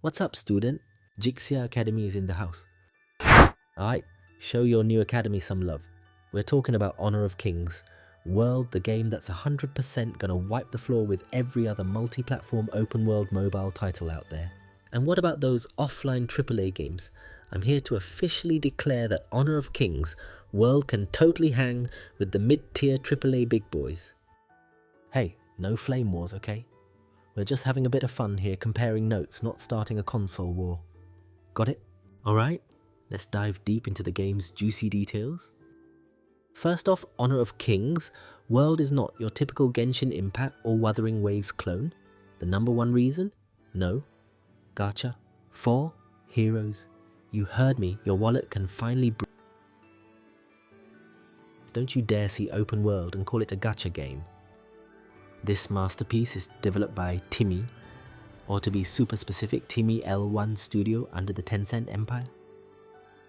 What's up, student? Jixia Academy is in the house. Alright, show your new academy some love. We're talking about Honor of Kings, World, the game that's 100% gonna wipe the floor with every other multi-platform open world mobile title out there. And what about those offline AAA games? I'm here to officially declare that Honor of Kings, World can totally hang with the mid-tier AAA big boys. Hey, no flame wars, okay? We're just having a bit of fun here, comparing notes, not starting a console war. Got it? Alright, let's dive deep into the game's juicy details. First off, Honor of Kings, World is not your typical Genshin Impact or Wuthering Waves clone. The number one reason? No. Gacha. 4 heroes. You heard me, your wallet can finally breathe. Don't you dare see open world and call it a gacha game. This masterpiece is developed by Timmy, or to be super specific, Timmy L1 Studio under the Tencent empire.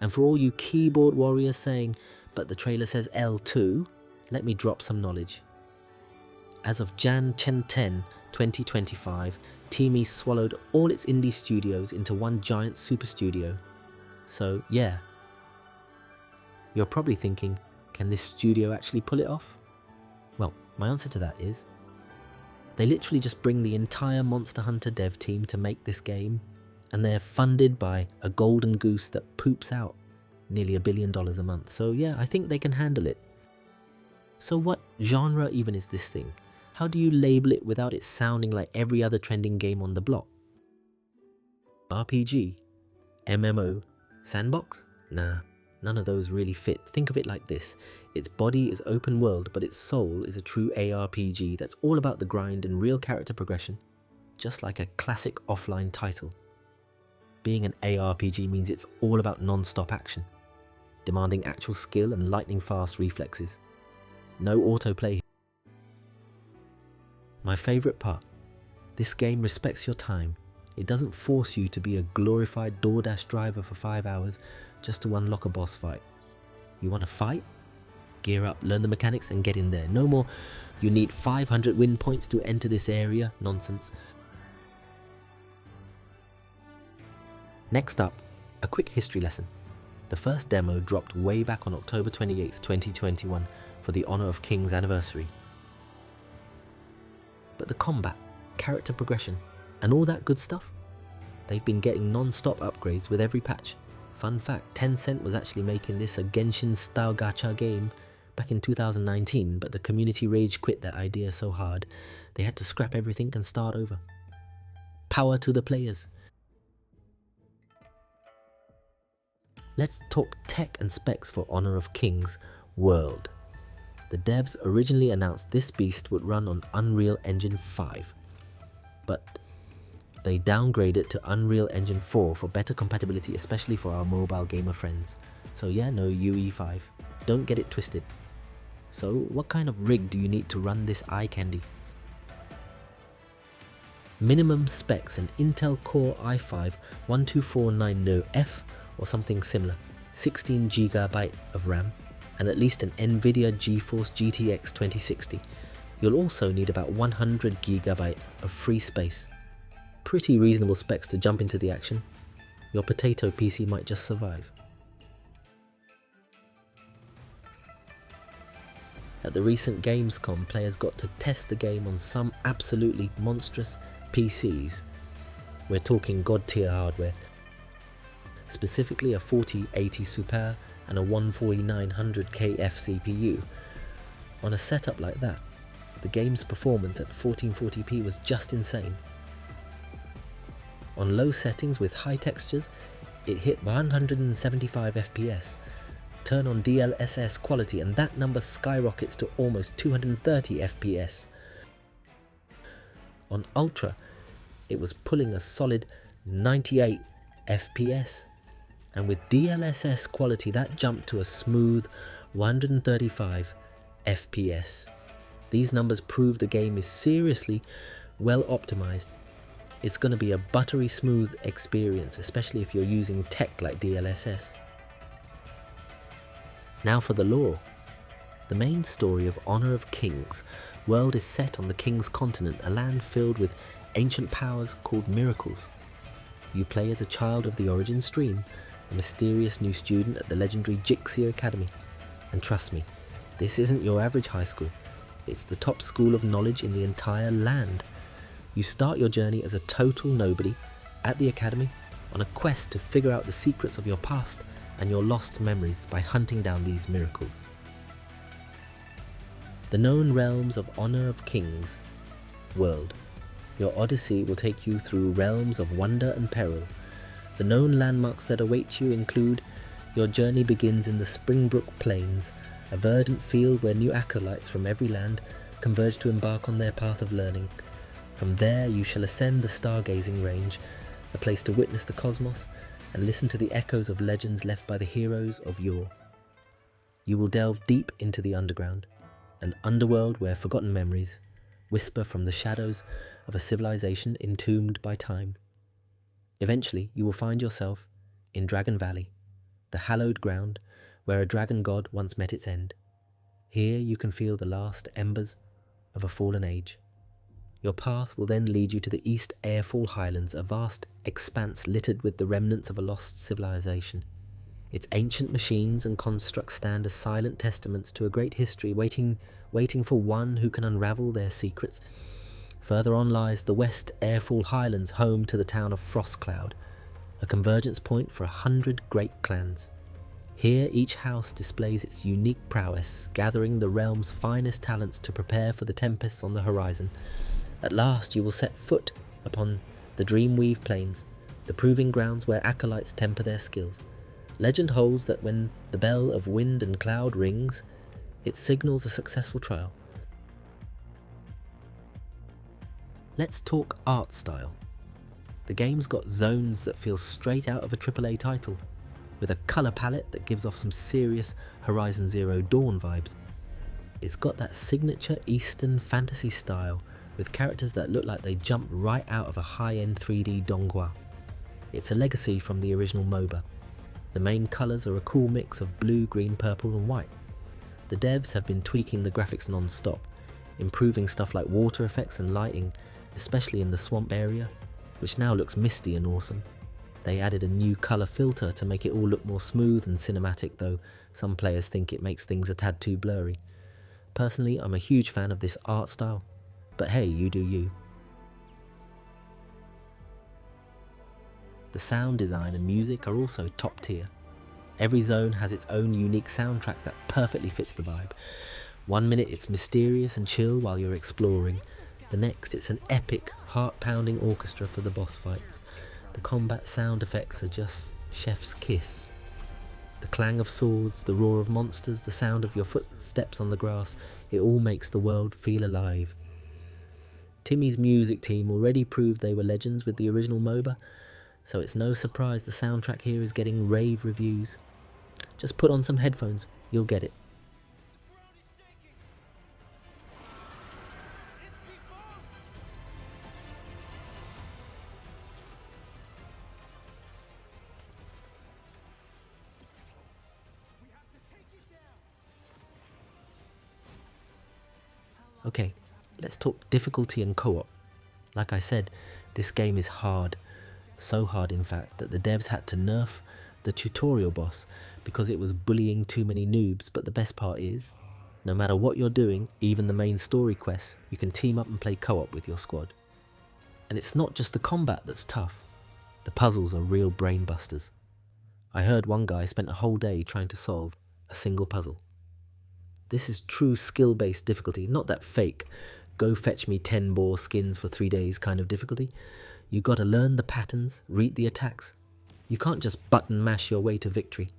And for all you keyboard warriors saying, but the trailer says L2, let me drop some knowledge. As of Jan 10, 2025, Timmy swallowed all its indie studios into one giant super studio. So yeah, you're probably thinking, can this studio actually pull it off? Well, my answer to that is, they literally just bring the entire Monster Hunter dev team to make this game, and they're funded by a golden goose that poops out nearly $1 billion a month. So yeah, I think they can handle it. So what genre even is this thing? How do you label it without it sounding like every other trending game on the block? RPG? MMO? Sandbox? Nah, none of those really fit. Think of it like this. Its body is open world, but its soul is a true ARPG that's all about the grind and real character progression, just like a classic offline title. Being an ARPG means it's all about non-stop action, demanding actual skill and lightning-fast reflexes. No autoplay. My favourite part, this game respects your time. It doesn't force you to be a glorified DoorDash driver for 5 hours just to unlock a boss fight. You want to fight? Gear up, learn the mechanics and get in there. No more, you need 500 win points to enter this area nonsense. Next up, a quick history lesson. The first demo dropped way back on October 28th, 2021 for the Honor of Kings anniversary. But the combat, character progression, and all that good stuff, they've been getting non-stop upgrades with every patch. Fun fact, Tencent was actually making this a Genshin-style gacha game back in 2019, but the community rage quit that idea so hard, they had to scrap everything and start over. Power to the players. Let's talk tech and specs for Honor of Kings World. The devs originally announced this beast would run on Unreal Engine 5, but they downgraded it to Unreal Engine 4 for better compatibility, especially for our mobile gamer friends. So yeah, no UE5. Don't get it twisted. So what kind of rig do you need to run this eye candy? Minimum specs: an Intel Core i5 12490F or something similar, 16 GB of RAM, and at least an Nvidia GeForce GTX 2060. You'll also need about 100 GB of free space. Pretty reasonable specs to jump into the action. Your potato PC might just survive. At the recent Gamescom, players got to test the game on some absolutely monstrous PCs. We're talking god tier hardware, specifically a 4080 Super and a 14900KF CPU. On a setup like that, the game's performance at 1440p was just insane. On low settings with high textures, it hit 175 FPS. Turn on DLSS quality and that number skyrockets to almost 230 FPS. On Ultra, it was pulling a solid 98 FPS. And with DLSS quality, that jumped to a smooth 135 FPS. These numbers prove the game is seriously well optimized. It's going to be a buttery smooth experience, especially if you're using tech like DLSS. Now for the lore. The main story of Honor of Kings World is set on the King's continent, a land filled with ancient powers called miracles. You play as a child of the Origin Stream, a mysterious new student at the legendary Jixia Academy. And trust me, this isn't your average high school. It's the top school of knowledge in the entire land. You start your journey as a total nobody at the academy on a quest to figure out the secrets of your past and your lost memories by hunting down these miracles. The known realms of Honor of Kings world. Your odyssey will take you through realms of wonder and peril. The known landmarks that await you include: your journey begins in the Springbrook Plains, a verdant field where new acolytes from every land converge to embark on their path of learning. From there you shall ascend the stargazing range, a place to witness the cosmos and listen to the echoes of legends left by the heroes of yore. You will delve deep into the underground, an underworld where forgotten memories whisper from the shadows of a civilization entombed by time. Eventually you will find yourself in Dragon Valley, the hallowed ground where a dragon god once met its end. Here you can feel the last embers of a fallen age. Your path will then lead you to the East Airfall Highlands, a vast expanse littered with the remnants of a lost civilization. Its ancient machines and constructs stand as silent testaments to a great history waiting for one who can unravel their secrets. Further on lies the West Airfall Highlands, home to the town of Frostcloud, a convergence point for 100 great clans. Here each house displays its unique prowess, gathering the realm's finest talents to prepare for the tempests on the horizon. At last you will set foot upon the Dreamweave Plains, the proving grounds where acolytes temper their skills. Legend holds that when the bell of wind and cloud rings, it signals a successful trial. Let's talk art style. The game's got zones that feel straight out of a AAA title, with a colour palette that gives off some serious Horizon Zero Dawn vibes. It's got that signature Eastern fantasy style, with characters that look like they jumped right out of a high-end 3D donghua. It's a legacy from the original MOBA. The main colours are a cool mix of blue, green, purple and white. The devs have been tweaking the graphics non-stop, improving stuff like water effects and lighting, especially in the swamp area, which now looks misty and awesome. They added a new colour filter to make it all look more smooth and cinematic, though some players think it makes things a tad too blurry. Personally, I'm a huge fan of this art style, but hey, you do you. The sound design and music are also top tier. Every zone has its own unique soundtrack that perfectly fits the vibe. One minute it's mysterious and chill while you're exploring. The next it's an epic, heart-pounding orchestra for the boss fights. The combat sound effects are just chef's kiss. The clang of swords, the roar of monsters, the sound of your footsteps on the grass, it all makes the world feel alive. Timmy's music team already proved they were legends with the original MOBA, so it's no surprise the soundtrack here is getting rave reviews. Just put on some headphones, you'll get it. Okay, let's talk difficulty and co-op. Like I said, this game is hard. So hard in fact that the devs had to nerf the tutorial boss because it was bullying too many noobs, but the best part is, no matter what you're doing, even the main story quests, you can team up and play co-op with your squad. And it's not just the combat that's tough, the puzzles are real brain busters. I heard one guy spent a whole day trying to solve a single puzzle. This is true skill-based difficulty, not that fake, go fetch me 10 boar skins for 3 days kind of difficulty. You gotta learn the patterns, read the attacks. You can't just button mash your way to victory.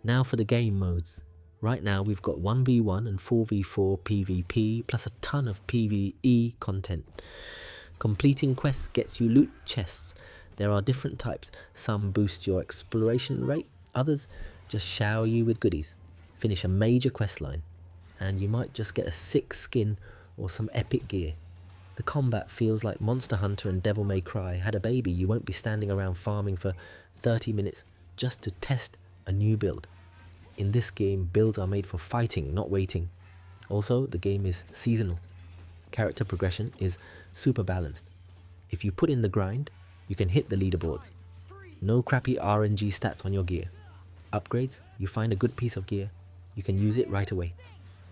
Now for the game modes. Right now we've got 1v1 and 4v4 PvP plus a ton of PvE content. Completing quests gets you loot chests. There are different types. Some boost your exploration rate, others just shower you with goodies. Finish a major quest line, and you might just get a sick skin or some epic gear. The combat feels like Monster Hunter and Devil May Cry had a baby. You won't be standing around farming for 30 minutes just to test a new build. In this game, builds are made for fighting, not waiting. Also, the game is seasonal. Character progression is super balanced. If you put in the grind, you can hit the leaderboards. No crappy RNG stats on your gear. Upgrades, you find a good piece of gear, you can use it right away.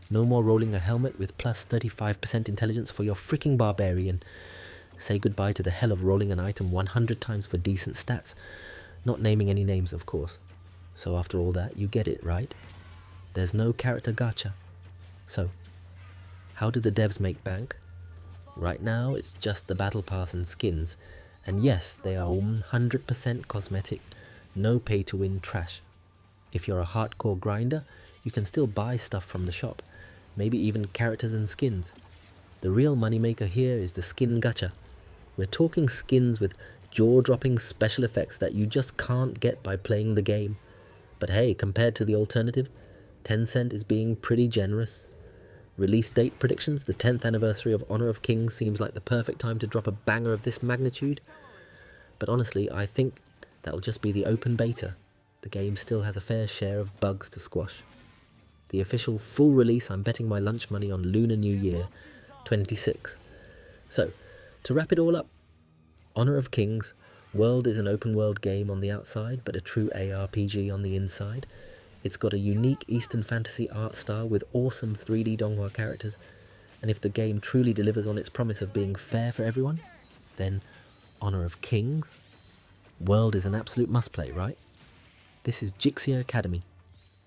No more rolling a helmet with plus 35% intelligence for your freaking barbarian. Say goodbye to the hell of rolling an item 100 times for decent stats. Not naming any names, of course. So after all that, you get it, right? There's no character gacha. So, how do the devs make bank? Right now, it's just the battle pass and skins. And yes, they are 100% cosmetic, no pay-to-win trash. If you're a hardcore grinder, you can still buy stuff from the shop, maybe even characters and skins. The real moneymaker here is the skin gacha. We're talking skins with jaw-dropping special effects that you just can't get by playing the game. But hey, compared to the alternative, Tencent is being pretty generous. Release date predictions: the 10th anniversary of Honor of Kings seems like the perfect time to drop a banger of this magnitude. But honestly, I think that'll just be the open beta. The game still has a fair share of bugs to squash. The official full release, I'm betting my lunch money on Lunar New Year 26. So, to wrap it all up, Honor of Kings World is an open world game on the outside, but a true ARPG on the inside. It's got a unique Eastern fantasy art style with awesome 3D donghua characters, and if the game truly delivers on its promise of being fair for everyone, then Honor of Kings World is an absolute must-play, right? This is Jixia Academy.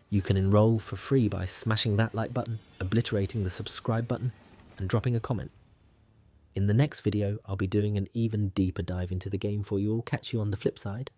You can enroll for free by smashing that like button, obliterating the subscribe button, and dropping a comment. In the next video, I'll be doing an even deeper dive into the game for you. I'll catch you on the flip side.